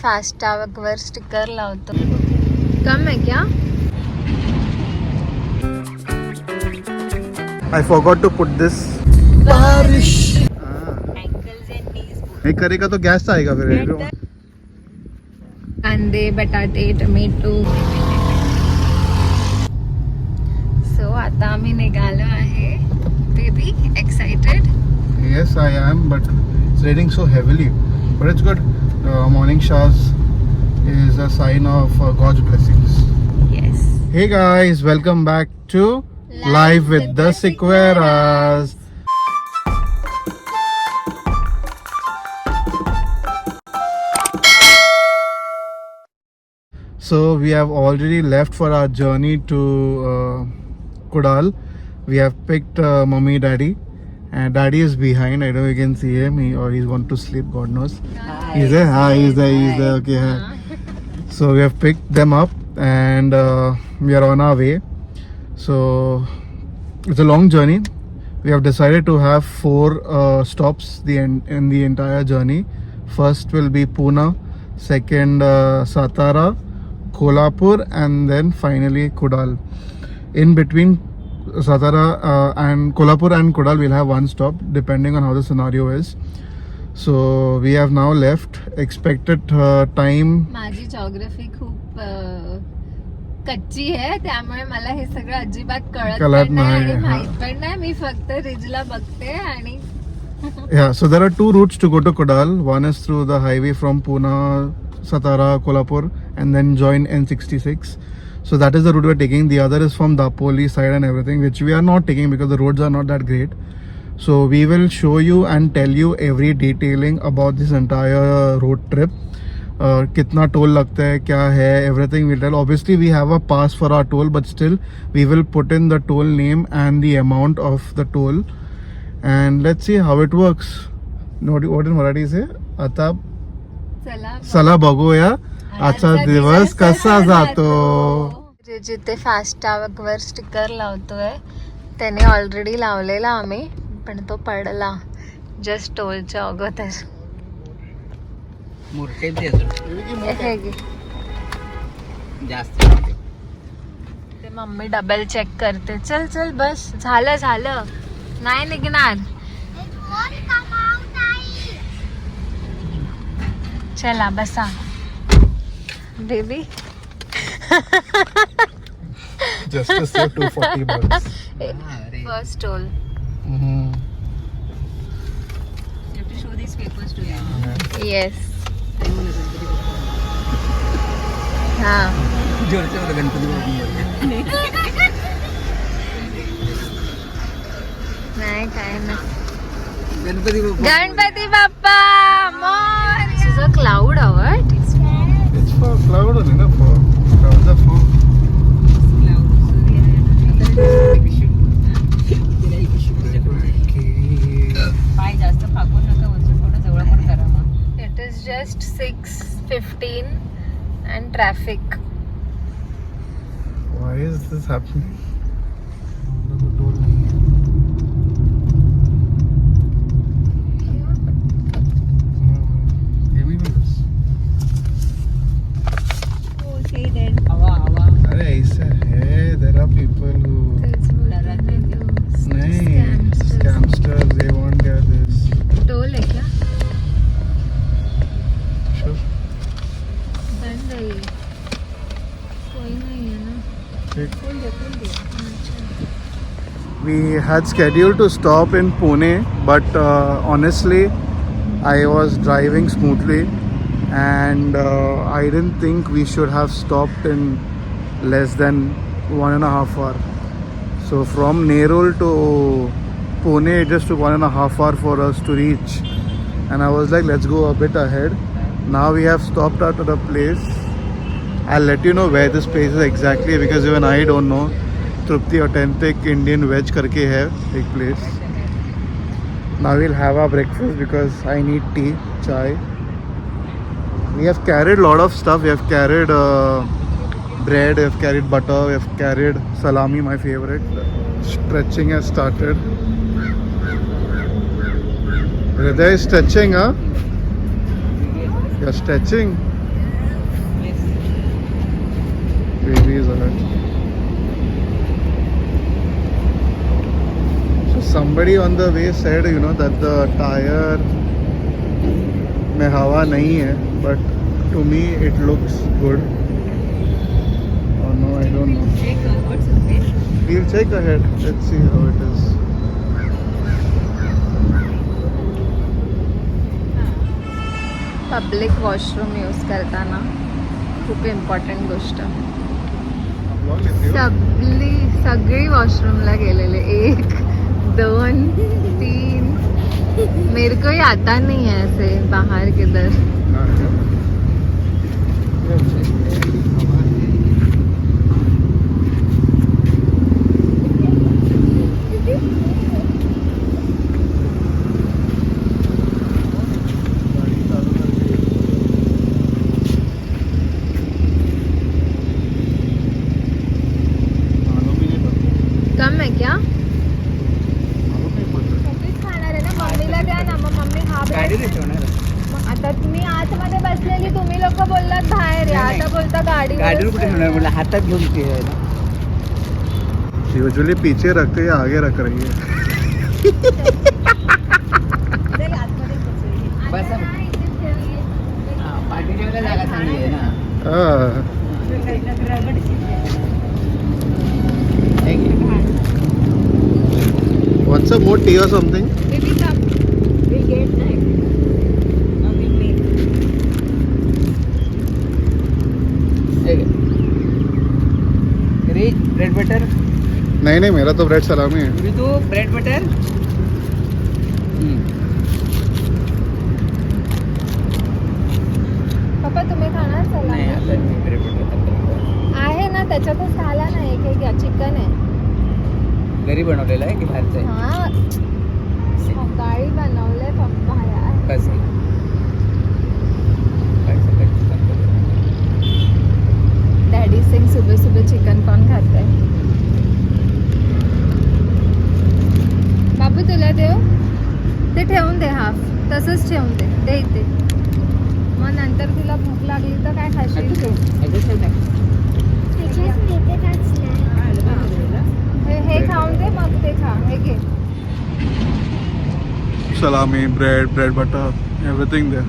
फास्टॅग वर sticker लावतो. कम है क्या? I forgot to put this. बारिश. नहीं करेगा तो गैस आएगा फिर. कांदे, बटाटे, टोमॅटो. सो आता आम्ही निघालो आहे. Baby excited? Yes, I am, but it's raining so heavily. But it's good. Morning showers is a sign of God's blessings. Yes. Hey guys, welcome back to Live with the Sequeras. So we have already left for our journey to Kudal. We have picked mommy, daddy, and daddy is behind. I know you can see him, he's going to sleep. God knows. He's there. Hi, he's there. Okay. Hi. So we have picked them up, and we are on our way. So it's a long journey. We have decided to have 4 stops in the entire journey. First will be Pune, second Satara, Kolhapur, and then finally Kudal. In between Satara and Kolhapur and Kudal, we'll have one stop depending on how the scenario is. So we have now left. Expected time. माझी geography खूप कच्ची आहे, त्यामुळे मला हे सगळं अजिबात कळत पण नाही आणि माहित पण नाही. मी फक्त रिजला बघते आणि Yeah, so there are 2 routes to go to Kudal. One is through the highway from Pune, Satara, Kolhapur, and then join N66. So that is the route we're taking. The other is from Dapoli side and everything, which we are not taking because the roads are not that great. So we will show you and tell you every detailing about this entire road trip. Kitna toll lagta hai, kya hai, everything we'll tell. Obviously we have a pass for our toll, but still we will put in the toll name and the amount of the toll. And let's see how it works. What in Marathi say? आता चला बघूया आजचा दिवस कसा जातो. जिथे फास्टॅग वर sticker लावतोय त्याने ऑलरेडी लावलेला आम्ही, पण तो पडला जस्ट टोलच्या अगोदर. ते मम्मी डबल चेक करते. चल चल बस झालं नाही निघणार. चला बसा baby. Just to save 240 bucks. First toll. Mm-hmm. You have to show these papers to you. Yes. हाँ. नाही काय नाही. Ganpati Bappa Morya. This is a cloud what? It's for cloud only, no? For clouds are full. पाय जास्त फाकून नका बसू, थोडं जवळ पण करा मग. It is just 6:15 and traffic. Why is this happening? Give me this. Okay then. हवा अरे ऐसा है, there are people who नहीं scamsters, they won't get this. Toll है क्या? Sure. बंद है ये. कोई नहीं है ना. ठीक. खोल दे. We had scheduled to stop in Pune, but honestly, I was driving smoothly, and I didn't think we should have stopped in less than 1.5 hours. So from Nerul to Pune, it just took 1.5 hours for us to reach, and I was like, let's go a bit ahead. Now we have stopped at a place. I'll let you know where this place is exactly because even I don't know. Trupti Authentic Indian Veg करके है एक place. Now we'll have our breakfast because I need tea, chai. We have carried a lot of stuff. We have carried bread, we have carried butter, we have carried salami, my favorite. Stretching has started. Hriday is stretching, huh? You're stretching? babies are. So somebody on the way said, you know, that the tire में हवा नहीं है, but to me it looks good. Oh no, I don't know. We'll check ahead. Let's see how it is. Public washroom use करताना खूप important गोष्ट. सगळी वॉशरूमला गेलेले 1 2 3. मेरे को ही आता नहीं है ऐसे बाहर किधर. कम है क्या? खाणार आहे ना, मम्मीला द्या ना. मग मम्मी हा आता तुम्ही आतमध्ये बसलेली, तुम्ही लोक बोललात बाहेर या, आता बोलता गाडी. हातात घेऊन यूजुअली पीछे रखते या आगे रख रही है. पाठी ठेवायला जागा चांगली आहे ना. Want some more tea or something? Maybe come. We'll get time. Bread butter. नहीं मेरा तो ब्रेड सलामी है. तू ब्रेड बटर. पप्पा तुम्ही खाणार नाही चला. आता मी ब्रेड बटर आहे ना त्याच्यातच झाला ना. एक घ्या. चिकन आहे. घरी बनवलेलं आहे की बाहेरचं आहे? हा सकाळी बनवलंय पप्पा यार. कसं डॅडी सिंग सुबह सुबह चिकन कौन खाता है? बाबू तुला देऊ? ते ठेवून दे हाफ. तसंच ठेवून दे. दे इथे. मग नंतर तुला भूक लागली तर काय खाशील? हे खाऊन दे मग ते खा. हे घे. Salami, bread butter, everything there.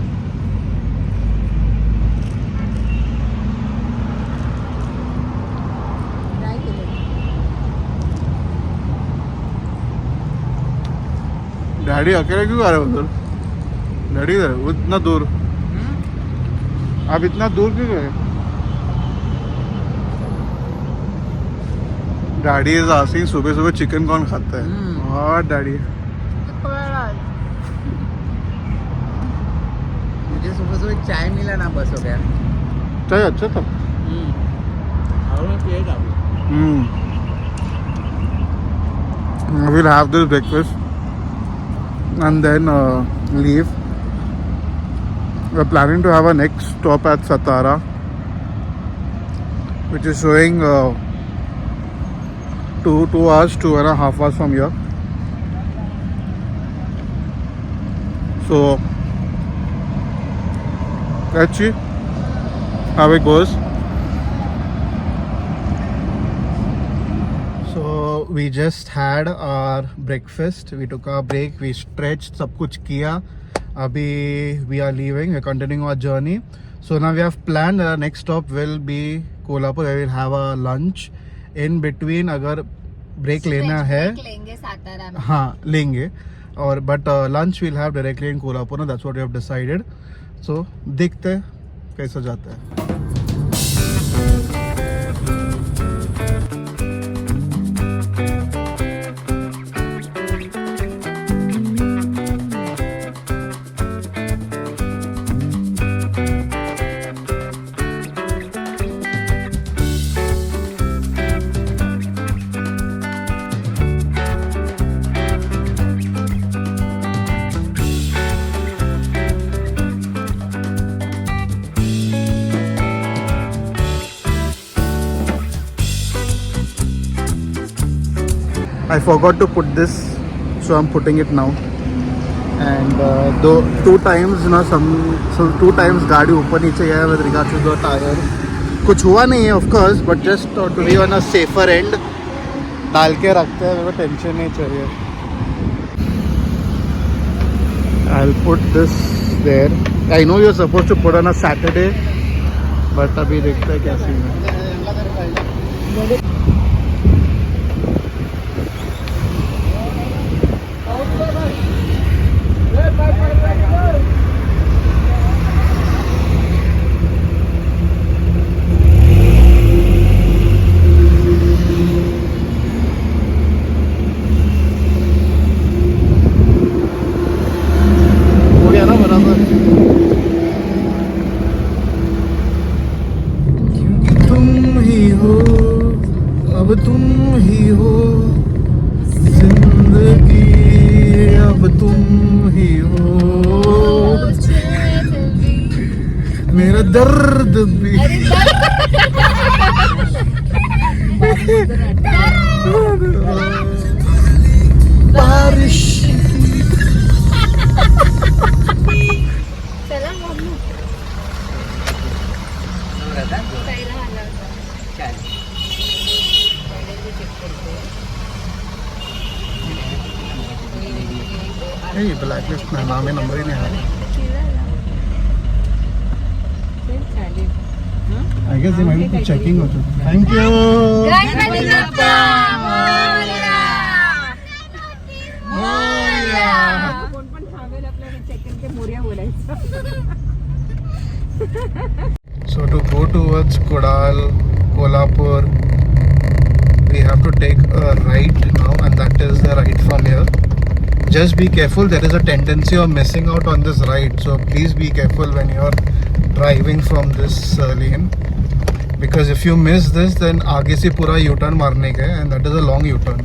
Daddy अकेले क्यों आ रहे हो उधर? डैडी इधर इतना दूर. आप इतना दूर क्यों गए? डैडी इज आस्किंग सुबह सुबह चिकन कौन खाता है. हाँ डैडी. मुझे सुबह सुबह चाय मिला ना, बस हो गया. चाय अच्छा था. We'll have this breakfast and then leave. We're planning to have a next stop at Satara, which is showing 2 hours, 2.5 hours from here. So let's see how it goes. So we just had our breakfast. We took our break. We stretched. सब कुछ किया. Abhi we are leaving. We're continuing our journey. So now we have planned that our next stop will be Kolhapur. We will have a lunch in between. अगर break लेना है लेंगे सातारा में. हाँ लेंगे. और but lunch will have directly in Kolhapur. That's what we have decided. So देखते हैं कैसा जाता है. I forgot to put this, so I'm putting it now. And though 2 times, you know, so 2 times गाड़ी ऊपर नीचे गया with regards to the tire. कुछ हुआ नहीं है of course, but just to be on a safer and डाल के रखते हैं, मेरे को टेंशन नहीं चाहिए. I'll put this there. I know you're supposed to put on a Saturday, but अभी देखते हैं क्या सीन है. हो गया ना बराबर. क्योंकि तुम ही हो, अब तुम ही हो, जिंदगी अब तुम ही हो, मेरा दर्द भी. बारिश चला मम्मी पहिला आला होता. Hey, blacklist में नाम है, नंबर ही नहीं आया. I guess they might be checking also. Thank you. Ganpati Bappa Morya. Morya. कोण पण थांबेल आपल्याला चेक के मोर्या बोलायचं. So to go towards Kodal, Kolhapur, we have to take a right now, and that is the right from here. Just be careful, there is a tendency of missing out on this right, so please be careful when you are driving from this lane, because if you miss this, then आगे से पूरा U-turn मारने का है, and that is a long U-turn.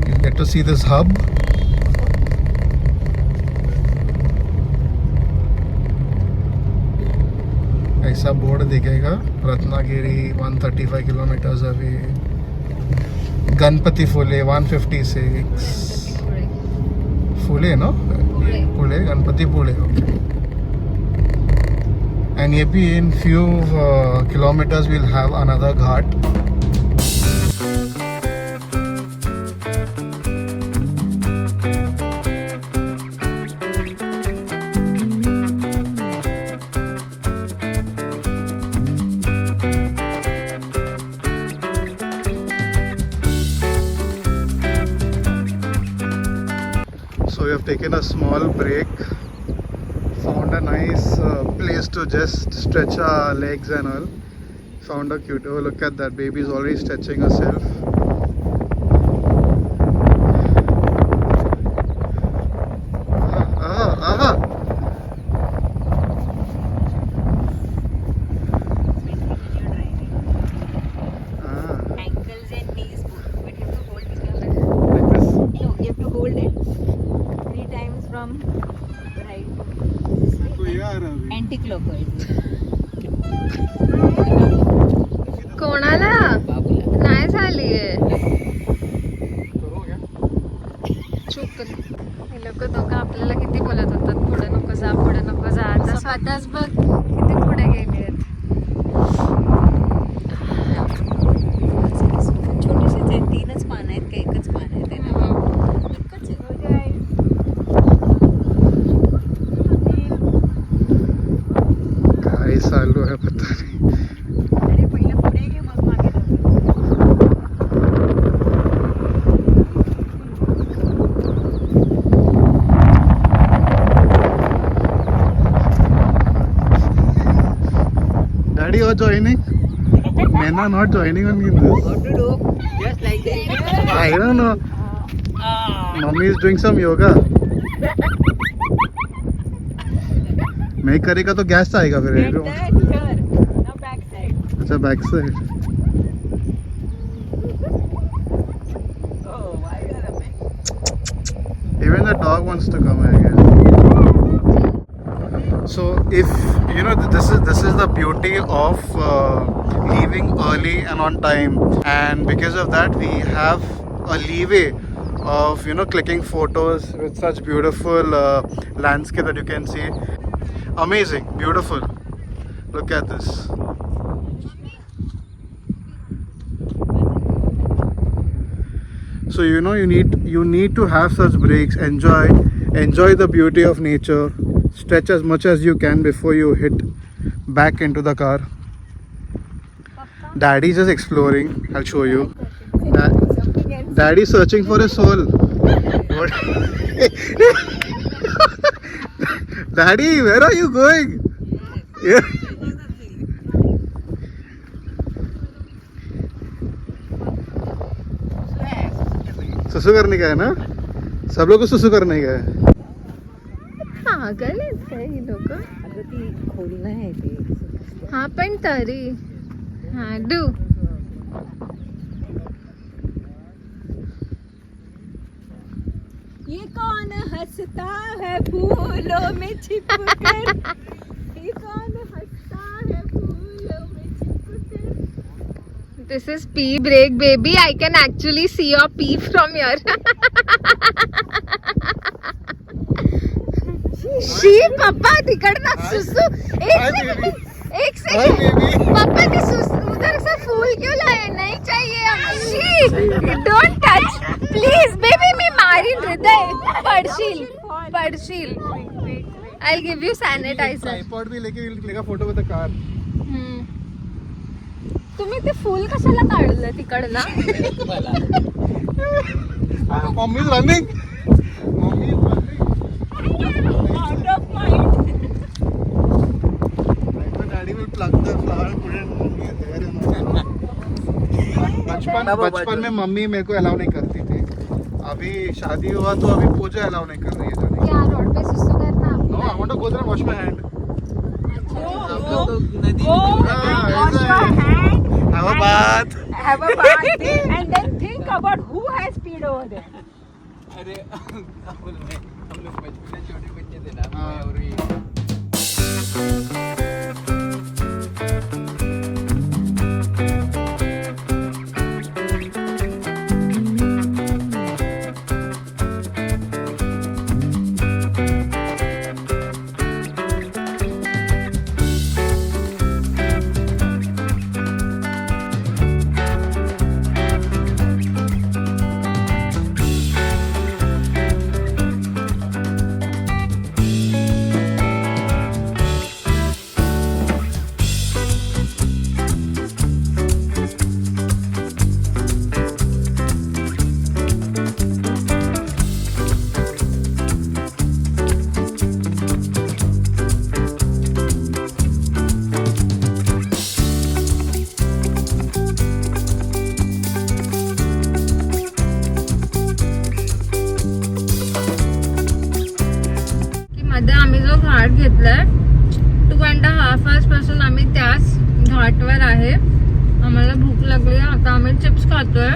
You get to see this hub. ऐसा board दिखेगा, Ratnagiri 135 kilometers away, Ganpati Phule 156, Phule no Phule Ganpati Phule. And ये भी in few kilometers will have another ghat. So we have taken a small break, found a nice place to just stretch our legs and all. Found a cute, oh look at that, baby is already stretching herself. Ankles and knees both, but you have to hold it here. Like this. No, you have to hold it 3 times from right to this way. Anti-clockwise. कोणाला नाही झालीये. चुप कर. हे लोक दोघं आपल्याला किती बोलत होतात, पुढे नको जा, पुढे नको जा. आता स्वतःच बघ किती पुढे गेलेत. छोटेसेच आहेत, 3च पान आहेत का 1च पान आहे त्याला. एकच आहे. काय चालू है पता नहीं. अरे पहिलं पुढे घे मग मागे जाऊ. Daddy, you're joining? Nena not joining on this. What to do? Just like that. I don't know. Mommy is doing some yoga. मैं करेगा तो गैस आएगा फिर. Get that, sure. Now back side. अच्छा back side. Oh, why you are a bit? Even the dog wants to come, I guess. So if you know, this is the beauty of leaving early and on time, and because of that we have a leeway of clicking photos with such beautiful landscape that you can see. Amazing, beautiful. Look at this. So you need to have such breaks. Enjoy the beauty of nature. Stretch as much as you can before you hit back into the car. Daddy's just exploring. I'll show you. Daddy's searching for his soul. What? Daddy, where are you going? Yeah. सुसु करने का है ना, सब लोग को सुसु करने का है. पागल आहेत हे लोक. अगं ती खोलणं आहे ते. हा पण तरी हा डू. ये कौन हंसता है फूलों में छिपकर. ये कौन हंसता है फूलों में छिपकर. This is pee break, baby. I can actually see your pee from here. शी पप्पा तिकडनं सुसू. एक सेकंड पप्पा ते सुसू उधर से फूल क्यों लाए. नहीं चाहिए. शी डोंट टच प्लीज बेबी. मी मारीन हृदय. पडशील. I'll give you sanitizer. Tripod भी लेगा फोटो विद द कार. तुम्ही ते फूल कशाला काढलं तिकडनं. Mummy is running. Daddy will pluck the flower and put it in there. बचपन में मम्मी मेरे को अलाउ नहीं करती थी. अभी शादी हुआ तो अभी पूजा अलाउ नहीं कर रही है जाने. क्या रोड पे सुसु करना. No, I want to go there and wash my hand. Wash your hand. Have a bath. Have a bath and then think about who has peed over there. अरे हम लोग बचपन में छोटे बच्चे थे ना, मैं और ये मध्ये आम्ही जो घाट घेतलाय 2.5 hours पासून आम्ही त्याच घाटवर आहे. आम्हाला भूक लागली. आता आम्ही चिप्स खातोय.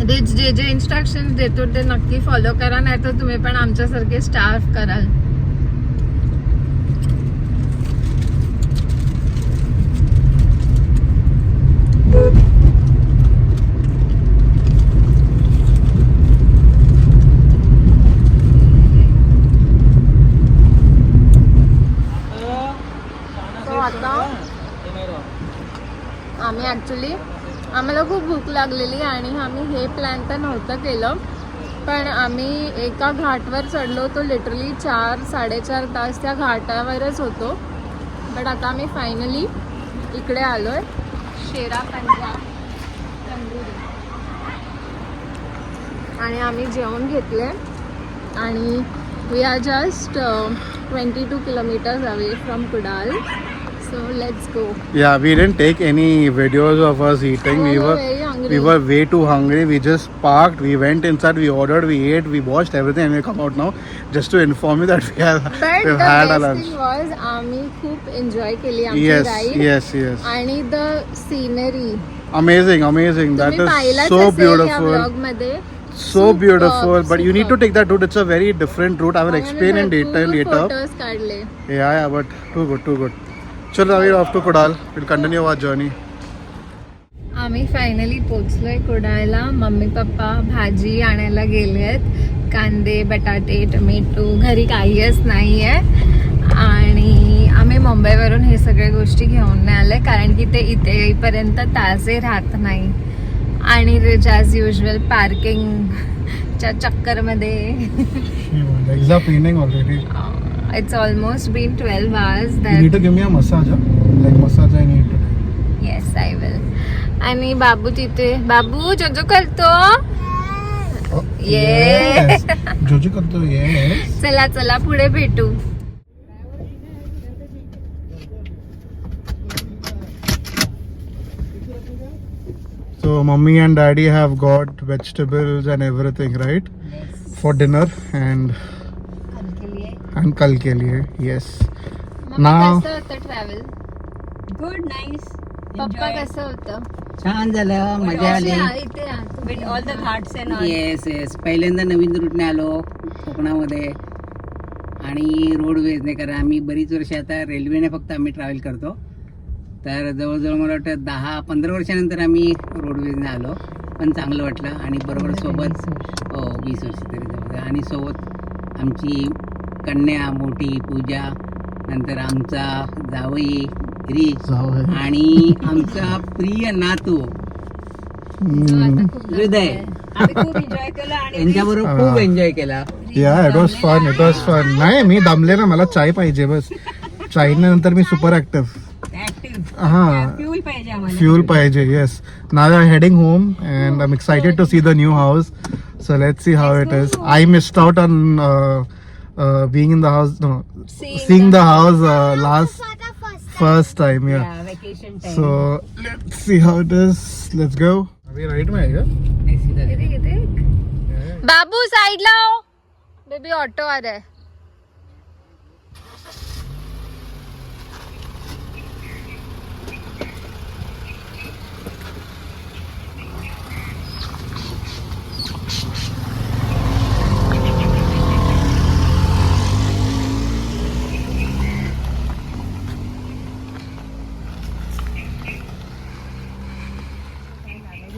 रिच जे इन्स्ट्रक्शन देतो ते नक्की फॉलो करा, नाही तर तुम्ही पण आमच्यासारखे स्टार्व कराल. आम्ही ॲक्च्युली आम्हाला खूप भूक लागलेली आणि आम्ही हे प्लॅन तर नव्हतं केलं, पण आम्ही एका घाटवर चढलो तो लिटरली 4-4.5 तास त्या घाटावरच होतो. बट आता आम्ही फायनली इकडे आलो आहे शेरा पंजाब तंदुरी आणि आम्ही जेवण घेतले आणि we are just 22 kilometers away from Kudal. So let's go. Yeah, we didn't take any videos of us eating. We were very hungry. We were way too hungry. We just parked. We went inside. We ordered. We ate. We watched everything, and we come out now just to inform you that But we've the had our best lunch. thing was आम्ही खूप enjoy केली आमची Yes, ride. yes. आणि the scenery Amazing. That तुम्ही is पाहिलाच so असेल या beautiful. Blog मध्ये. So beautiful. But you need to take that route. It's a very different route. I will आम्ही explain in detail later. Photos काढले. Yeah, but too good. Chalo, we're off to Kudal. We'll continue our journey. आम्ही finally पोचलोय कुडाळला. Mummy papa भाजी आणायला गेले आहेत, कांदे बटाटे tomato, घरी काहीच नाही आहे. आणि आम्ही मुंबईवरून हे सगळे गोष्टी घेऊन नाही आले कारण की ते इथे येईपर्यंत ताजे राहत नाही. आणि ॲज युजल पार्किंगच्या चक्करमध्ये Exact evening already. It's almost been 12 hours You that need to give me a massage, huh? Like massage I need today. Yes I will. आणि बाबू तिथे, बाबू जोजो करतो. Oh, Yes. Jojo करतो, yes. चला चला पुढे भेटू. So mommy and daddy have got vegetables and everything, right? For dinner and कल के लिए, yes. Now कसं होतं ट्रॅव्हल? गुड नाईस पप्पा कसं होतं? छान झालं, मजा आली. इथे या. With all the Ghats and all. Yes yes, पहिल्यांदा नवीन रूटने आलो कोकणामध्ये आणि रोडवेजने, कारण आम्ही बरीच वर्ष आता रेल्वेने फक्त आम्ही ट्रॅव्हल करतो. तर जवळजवळ मला वाटतं 10-15 वर्षानंतर आम्ही रोडवेजने आलो, पण चांगलं वाटलं. आणि बरोबर सोबत 20 वर्ष तरी जवळ, आणि सोबत आमची कन्या मोठी पूजा, नंतर आमचा जावई रिच आणि आमचा प्रिय नातू हृदय. आम्ही खूप एन्जॉय केलं आणि यांच्याबरोबर खूप एन्जॉय केला. yeah, it was fun. नाही मी दमले ना, मला चाय पाहिजे बस. चायना नंतर मी सुपर ऍक्टिव्ह. ऍक्टिव्ह फ्यूल पाहिजे आम्हाला. Fuel paije, yes. Now we are heading home and I'm excited to see the new house. So let's see how it is. I missed out on being in the house, no, seeing the house first time, yeah. Yeah, vacation time. So let's see how it is. Let's go. Are we right में आएगा? बाबू side लाओ, baby auto आ रहा है.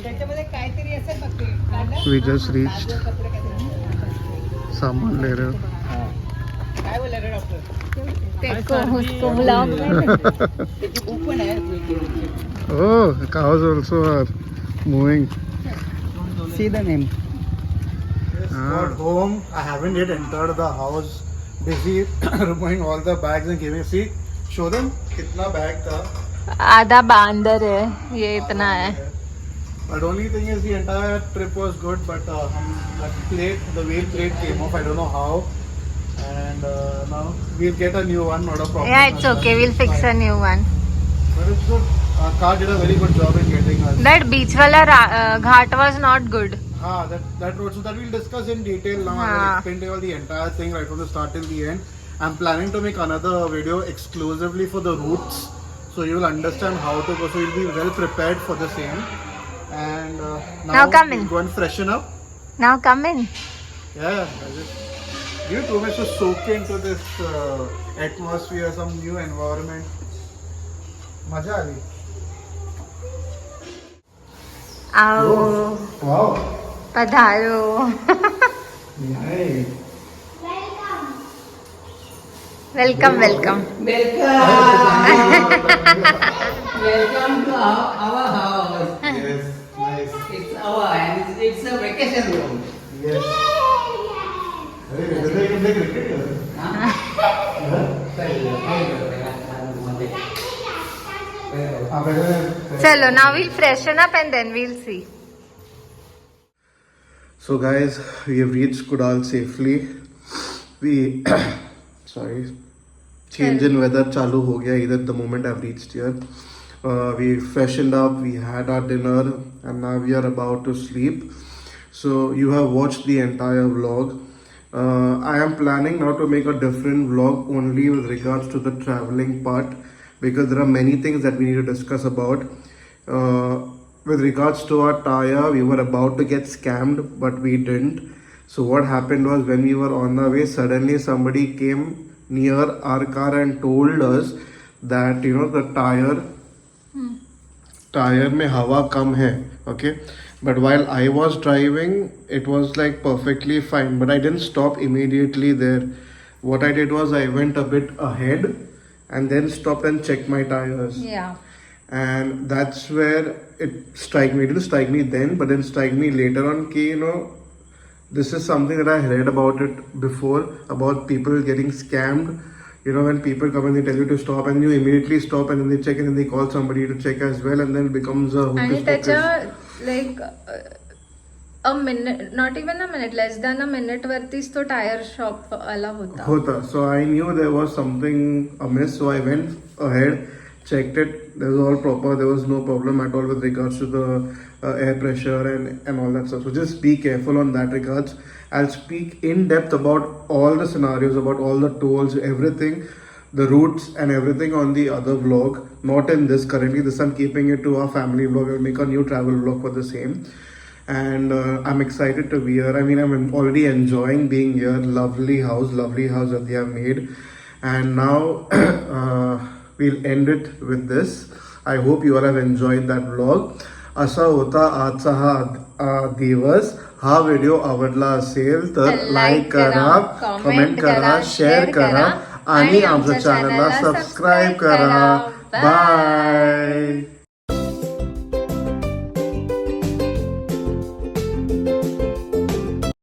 त्याच्यामध्ये काहीतरी असेल बघ ते. We just reached. सामान ले रहे हो. काय बोलला रे डॉक्टर? देखो उसको ब्लॉग ओपन आहे. Oh, cows also are moving. See the name. Got home. I haven't yet entered the house. Busy removing all the bags and giving. See, show them. कितना bag था. आधा बांदर है, ये इतना है. But only thing is the entire trip was good, but that plate, the wheel plate came off. I don't know how, and now we'll get a new one, not a problem. Yeah, it's okay. We'll fix a new one. But it's good. Our car did a very good job in getting us. That beach wala ghat was not good. That road. So that we'll discuss in detail now. I हाँ. will explain to you all the entire thing right from the start till the end. I'm planning to make another video exclusively for the routes, so you will understand how to go. So you'll be well prepared for the same. And Now come in. we'll go and freshen up. Now come in. Yeah, I just give it 2 minutes to soak into this atmosphere, some new environment. Maja ali. आओ, Wow. पधारो. Nice. Welcome welcome. Welcome to our house. Yes, nice. It's our, and it's a vacation room. Yes. Hey, whether you can play cricket here? चलो, now we'll freshen up and then we'll see. So guys, we have reached Kudal safely. We sorry, change in weather chalu ho gaya either the moment I've reached here. We freshened up, we had our dinner, and now we are about to sleep. So you have watched the entire vlog. I am planning now to make a different vlog only with regards to the traveling part, because there are many things that we need to discuss about. With regards to our tire, we were about to get scammed, but we didn't. So what happened was, when we were on the way, suddenly somebody came near our car and told us that, you know, the tire tyre में हवा कम है, okay, but while I was driving it was like perfectly fine, but I didn't stop immediately there. What I did was I went a bit ahead and then stopped and checked my tires, Yeah. and that's where it struck me. It didn't strike me then, but then strike me later on ki, you know, this is something that I read about it before, about people getting scammed. You know, when people come and they tell you to stop and you immediately stop and then they check and then they call somebody to check as well, and then it becomes a आणि hocus त्याच्या pocus. Like a minute, not even a minute, less than a minute वरतीच तो tyre shop आला होता. Hota. So I knew there was something amiss, so I went ahead, checked it. There was all proper. There was no problem at all with regards to the air pressure and all that stuff. So just be careful on that regards. I'll speak in depth about all the scenarios, about all the tolls, everything, the routes and everything on the other vlog. Not in this currently. This I'm keeping it to our family vlog. I'll make a new travel vlog for the same. And I'm excited to be here. I mean, I'm already enjoying being here. Lovely house that they have made. And now we'll end it with this. I hope you all have enjoyed that vlog. असा होता आजचा हा दिवस. हा video आवडला असेल तर like करा, कमेंट करा, शेअर करा आणि आमच्या चॅनलला सबस्क्राईब करा. बाय.